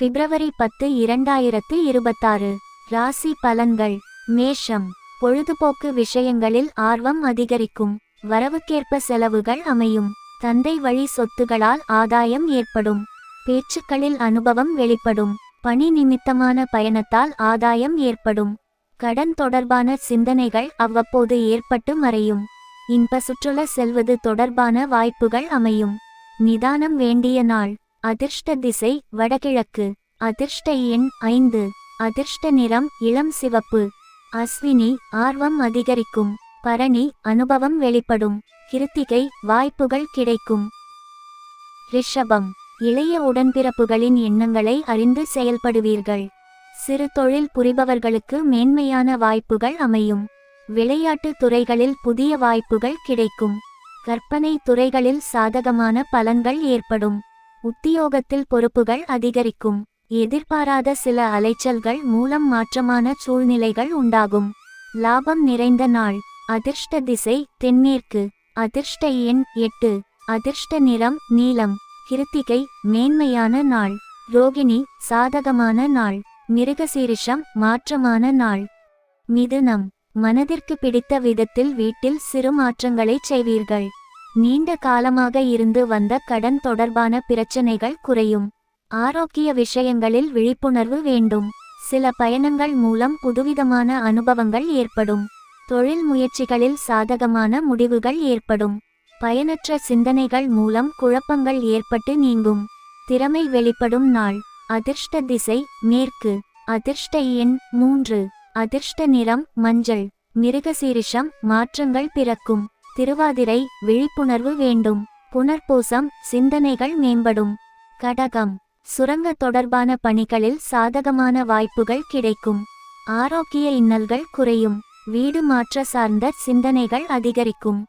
பிப்ரவரி 10, 2026. ராசி பலன்கள். மேஷம். பொழுதுபோக்கு விஷயங்களில் ஆர்வம் அதிகரிக்கும். வரவுக்கேற்ப செலவுகள் அமையும். தந்தை வழி சொத்துகளால் ஆதாயம் ஏற்படும். பேச்சுக்களில் அனுபவம் வெளிப்படும். பணி நிமித்தமான பயணத்தால் ஆதாயம் ஏற்படும். கடன் தொடர்பான சிந்தனைகள் அவ்வப்போது ஏற்பட்டு மறையும். இன்ப சுற்றுலா செல்வது தொடர்பான வாய்ப்புகள் அமையும். நிதானம் வேண்டிய நாள். அதிர்ஷ்ட திசை வடகிழக்கு. அதிர்ஷ்ட எண் 5. அதிர்ஷ்ட நிறம் இளம் சிவப்பு. அஸ்வினி ஆர்வம் அதிகரிக்கும். பரணி அனுபவம் வெளிப்படும். கிருத்திகை வாய்ப்புகள் கிடைக்கும். ரிஷபம். இளைய உடன்பிறப்புகளின் எண்ணங்களை அறிந்து செயல்படுவீர்கள். சிறு தொழில் புரிபவர்களுக்கு மேன்மையான வாய்ப்புகள் அமையும். விளையாட்டு துறைகளில் புதிய வாய்ப்புகள் கிடைக்கும். கற்பனை துறைகளில் சாதகமான பலன்கள் ஏற்படும். உத்தியோகத்தில் பொறுப்புகள் அதிகரிக்கும். எதிர்பாராத சில அலைச்சல்கள் மூலம் மாற்றமான சூழ்நிலைகள் உண்டாகும். லாபம் நிறைந்த நாள். அதிர்ஷ்ட திசை தென்மேற்கு. அதிர்ஷ்ட எண் 8. அதிர்ஷ்ட நிறம் நீலம். கிருத்திகை மேன்மையான நாள். ரோகிணி சாதகமான நாள். மிருகசீரிஷம் மாற்றமான நாள். மிதுனம். மனதிற்கு பிடித்த விதத்தில் வீட்டில் சிறு மாற்றங்களை செய்வீர்கள். நீண்ட காலமாக இருந்து வந்த கடன் தொடர்பான பிரச்சனைகள் குறையும். ஆரோக்கிய விஷயங்களில் விழிப்புணர்வு வேண்டும். சில பயணங்கள் மூலம் புதுவிதமான அனுபவங்கள் ஏற்படும். தொழில் முயற்சிகளில் சாதகமான முடிவுகள் ஏற்படும். பயனற்ற சிந்தனைகள் மூலம் குழப்பங்கள் ஏற்பட்டு நீங்கும். திறமை வெளிப்படும் நாள். அதிர்ஷ்ட திசை மேற்கு. அதிர்ஷ்ட எண் 3. அதிர்ஷ்ட நிறம் மஞ்சள். மிருகசீரிஷம் மாற்றங்கள் பிறக்கும். திருவாதிரை விழிப்புணர்வு வேண்டும். புனர்பூசம் சிந்தனைகள் மேம்படும். கடகம். சுரங்க தொடர்பான பணிகளில் சாதகமான வாய்ப்புகள் கிடைக்கும். ஆரோக்கிய இன்னல்கள் குறையும். வீடு மாற்ற சார்ந்த சிந்தனைகள் அதிகரிக்கும்.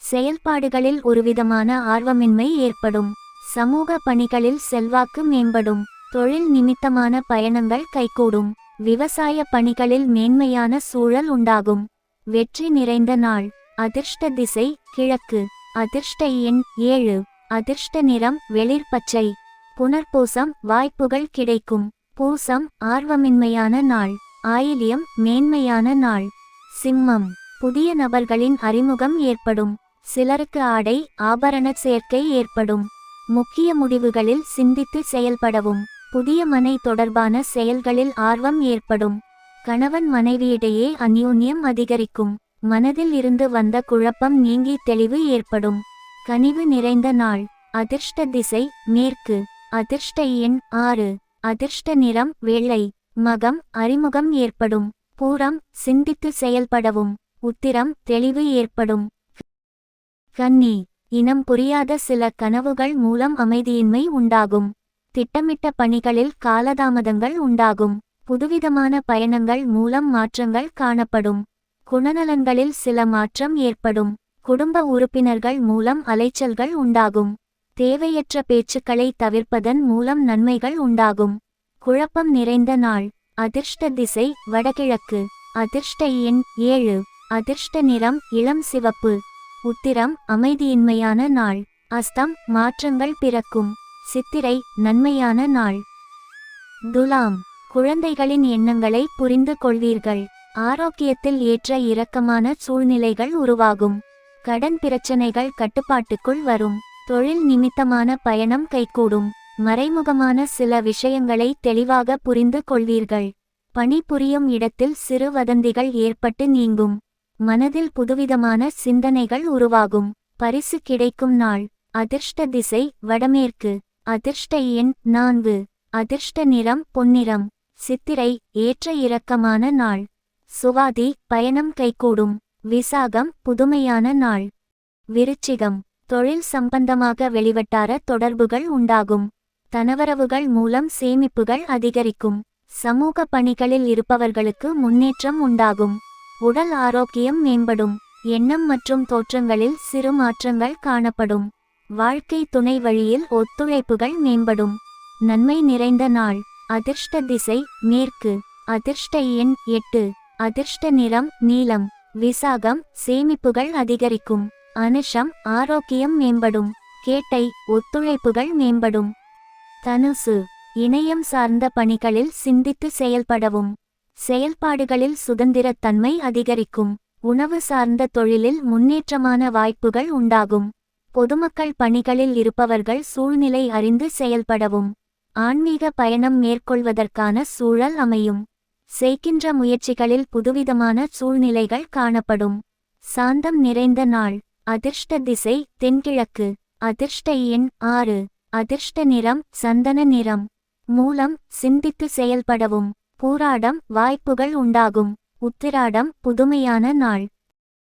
செயல்பாடுகளில் ஒருவிதமான ஆர்வமின்மை ஏற்படும். சமூக பணிகளில் செல்வாக்கு மேம்படும். தொழில் நிமித்தமான பயணங்கள் கைகூடும். விவசாய பணிகளில் மேன்மையான சூழல் உண்டாகும். வெற்றி நிறைந்த நாள். அதிர்ஷ்ட திசை கிழக்கு. அதிர்ஷ்ட எண் 7. அதிர்ஷ்ட நிறம் வெளிர் பச்சை. புனர்பூசம் வாய்ப்புகள் கிடைக்கும். பூசம் ஆர்வமின்மையான நாள். ஆயில்யம் மேன்மையான நாள். சிம்மம். புதிய நபர்களின் அறிமுகம் ஏற்படும். சிலருக்கு ஆடை ஆபரண சேர்க்கை ஏற்படும். முக்கிய முடிவுகளில் சிந்தித்து செயல்படவும். புதிய மனை தொடர்பான செயல்களில் ஆர்வம் ஏற்படும். கணவன் மனைவியிடையே அந்யோன்யம் அதிகரிக்கும். மனதில் இருந்து வந்த குழப்பம் நீங்கி தெளிவு ஏற்படும். கனிவு நிறைந்த நாள். அதிர்ஷ்ட திசை மேற்கு. அதிர்ஷ்ட எண் 6. அதிர்ஷ்ட நிறம் வெள்ளை. மகம் அறிமுகம் ஏற்படும். பூரம் சிந்தித்து செயல்படவும். உத்திரம் தெளிவு ஏற்படும். கன்னி. இனம் புரியாத சில கனவுகள் மூலம் அமைதியின்மை உண்டாகும். திட்டமிட்ட பணிகளில் காலதாமதங்கள் உண்டாகும். புதுவிதமான பயணங்கள் மூலம் மாற்றங்கள் காணப்படும். குணநலன்களில் சில மாற்றம் ஏற்படும். குடும்ப உறுப்பினர்கள் மூலம் அலைச்சல்கள் உண்டாகும். தேவையற்ற பேச்சுக்களை தவிர்ப்பதன் மூலம் நன்மைகள் உண்டாகும். குழப்பம் நிறைந்த நாள். அதிர்ஷ்ட திசை வடகிழக்கு. அதிர்ஷ்ட எண் 7. அதிர்ஷ்ட நிறம் இளம் சிவப்பு. உத்திரம் அமைதியின்மையான நாள். அஸ்தம் மாற்றங்கள் பிறக்கும். சித்திரை நன்மையான நாள். துலாம். குழந்தைகளின் எண்ணங்களை புரிந்து கொள்வீர்கள். ஆரோக்கியத்தில் ஏற்ற இறக்கமான சூழ்நிலைகள் உருவாகும். கடன் பிரச்சனைகள் கட்டுப்பாட்டுக்குள் வரும். தொழில் நிமித்தமான பயணம் கைகூடும். மறைமுகமான சில விஷயங்களை தெளிவாக புரிந்து கொள்வீர்கள். பணிபுரியும் இடத்தில் சிறு வதந்திகள் ஏற்பட்டு நீங்கும். மனதில் புதுவிதமான சிந்தனைகள் உருவாகும். பரிசு கிடைக்கும் நாள். அதிர்ஷ்ட திசை வடமேற்கு. அதிர்ஷ்ட எண் 4. அதிர்ஷ்ட நிறம் பொன்னிறம். சித்திரை ஏற்ற இறக்கமான நாள். சுவாதி பயணம் கைகூடும். விசாகம் புதுமையான நாள். விருச்சிகம். தொழில் சம்பந்தமாக வெளிவட்டார தொடர்புகள் உண்டாகும். தனவரவுகள் மூலம் சேமிப்புகள் அதிகரிக்கும். சமூக பணிகளில் இருப்பவர்களுக்கு முன்னேற்றம் உண்டாகும். உடல் ஆரோக்கியம் மேம்படும். எண்ணம் மற்றும் தோற்றங்களில் சிறு மாற்றங்கள் காணப்படும். வாழ்க்கை துணை வழியில் ஒத்துழைப்புகள் மேம்படும். நன்மை நிறைந்த நாள். அதிர்ஷ்ட திசை மேற்கு. அதிர்ஷ்ட எண் 8. அதிர்ஷ்ட நிறம் நீலம். விசாகம் சேமிப்புகள் அதிகரிக்கும். அனுஷம் ஆரோக்கியம் மேம்படும். கேட்டை ஒத்துழைப்புகள் மேம்படும். தனுசு இணையம் சார்ந்த பணிகளில் சிந்தித்து செயல்படவும். செயல்பாடுகளில் சுதந்திரத்தன்மை அதிகரிக்கும். உணவு சார்ந்த தொழிலில் முன்னேற்றமான வாய்ப்புகள் உண்டாகும். பொதுமக்கள் பணிகளில் இருப்பவர்கள் சூழ்நிலை அறிந்து செயல்படவும். ஆன்மீக பயணம் மேற்கொள்வதற்கான சூழல் அமையும். செய்கின்ற முயற்சிகளில் புதுவிதமான சூழ்நிலைகள் காணப்படும். சாந்தம் நிறைந்த நாள். அதிர்ஷ்ட திசை தென்கிழக்கு. அதிர்ஷ்ட எண் 6. அதிர்ஷ்ட நிறம் சந்தன நிறம். மூலம் சிந்தித்து செயல்படவும். பூராடம் வாய்ப்புகள் உண்டாகும். உத்திராடம் புதுமையான நாள்.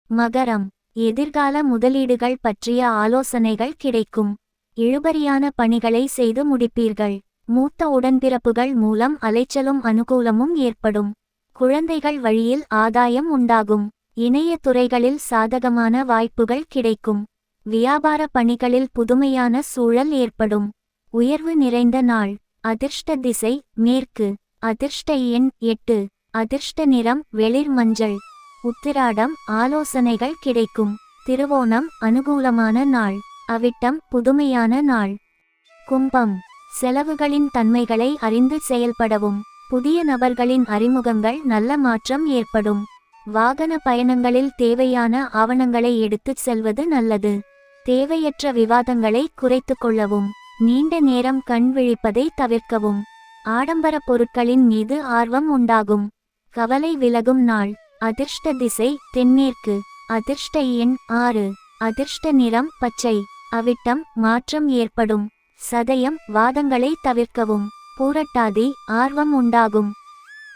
மகரம் எதிர்கால முதலீடுகள் பற்றிய ஆலோசனைகள் கிடைக்கும். இழுபறியான பணிகளை செய்து முடிப்பீர்கள். மூத்த உடன்பிறப்புகள் மூலம் அலைச்சலும் அனுகூலமும் ஏற்படும். குழந்தைகள் வழியில் ஆதாயம் உண்டாகும். இணைய துறைகளில் சாதகமான வாய்ப்புகள் கிடைக்கும். வியாபார பணிகளில் புதுமையான சூழல் ஏற்படும். உயர்வு நிறைந்த நாள். அதிர்ஷ்ட திசை மேற்கு. அதிர்ஷ்ட எண் 8. அதிர்ஷ்ட நிறம் வெளிர் மஞ்சள். உத்திராடம் ஆலோசனைகள் கிடைக்கும். திருவோணம் அனுகூலமான நாள். அவிட்டம் புதுமையான நாள். கும்பம் செலவுகளின் தன்மைகளை அறிந்து செயல்படவும். புதிய நபர்களின் அறிமுகங்கள் நல்ல மாற்றம் ஏற்படும். வாகன பயணங்களில் தேவையான ஆவணங்களை எடுத்துச் செல்வது நல்லது. தேவையற்ற விவாதங்களை குறைத்துக் கொள்ளவும். நீண்ட நேரம் கண் விழிப்பதை தவிர்க்கவும். ஆடம்பர பொருட்களின் மீது ஆர்வம் உண்டாகும். கவலை விலகும் நாள். அதிர்ஷ்ட திசை தென்மேற்கு. அதிர்ஷ்ட எண் 6. அதிர்ஷ்ட நிறம் பச்சை. அவிட்டம் மாற்றம் ஏற்படும். சதயம் வாதங்களை தவிர்க்கவும். பூரட்டாதி ஆர்வம் உண்டாகும்.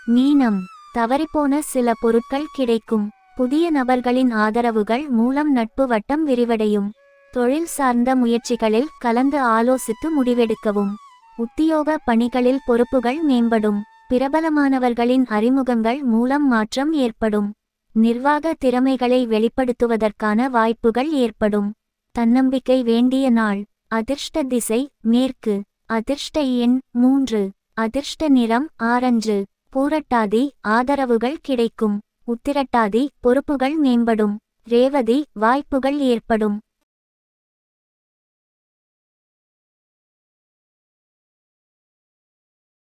மீனம் தவறிப்போன சில பொருட்கள் கிடைக்கும். புதிய நபர்களின் ஆதரவுகள் மூலம் நட்பு வட்டம் விரிவடையும். தொழில் சார்ந்த முயற்சிகளில் கலந்து ஆலோசித்து முடிவெடுக்கவும். உத்தியோக பணிகளில் பொறுப்புகள் மேம்படும். பிரபலமானவர்களின் அறிமுகங்கள் மூலம் மாற்றம் ஏற்படும். நிர்வாக திறமைகளை வெளிப்படுத்துவதற்கான வாய்ப்புகள் ஏற்படும். தன்னம்பிக்கை வேண்டிய நாள். அதிர்ஷ்ட திசை மேற்கு. அதிர்ஷ்ட எண் 3. அதிர்ஷ்ட நிறம் ஆரஞ்சு. பூரட்டாதி ஆதரவுகள் கிடைக்கும். உத்திரட்டாதி பொறுப்புகள் மேம்படும். ரேவதி வாய்ப்புகள் ஏற்படும்.